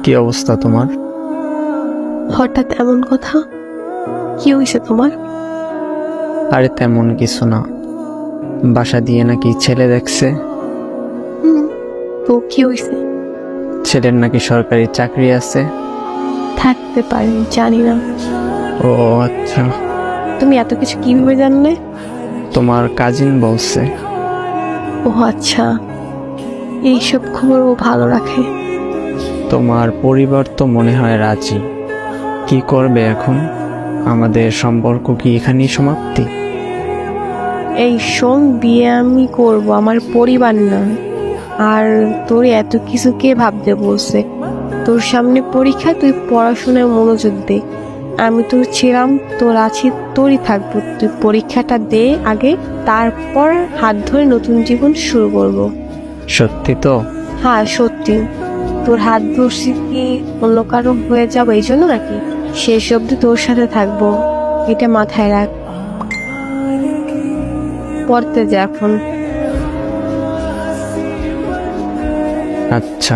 কি অবস্থা তোমার? হঠাৎ এমন কথা? কি হয়েছে তোমার? আরে তেমন কিছু না, বাসা দিয়ে নাকি ছেলে দেখছে। তো কি হয়েছে? ছেলের নাকি সরকারি চাকরি আছে। থাকতে পারে, জানি না। ও আচ্ছা, তুমি এত কিছু কিভাবে জানলে? তোমার কাজিন বলছে। ও আচ্ছা, এইসব খবর ও ভালো রাখে। তোমার পরিবার তো মনে হয় রাজি। কি করবে এখন? আমাদের সম্পর্ক কি এখানেই সমাপ্তি? এই শোন, বিয়ে আমি করব, আমার পরিবার না। আর তোর এত কিছু কে ভাবতে বলছে? তোর সামনে পরীক্ষা, তুই পড়াশোনায় মনোযোগ দে। আমি তোর ছিলাম, তোর আছি, তোরই থাকবো। তুই পরীক্ষাটা দে আগে, তারপর হাত ধরে নতুন জীবন শুরু করব। সত্যি তো? হ্যাঁ সত্যি। তোর হাত ধরছি কি অন্য কারো হয়ে যাবো এই জন্য নাকি? শেষ অব্দি তোর সাথে থাকবো, এটা মাথায় রাখ। পড়তে যা এখন। আচ্ছা।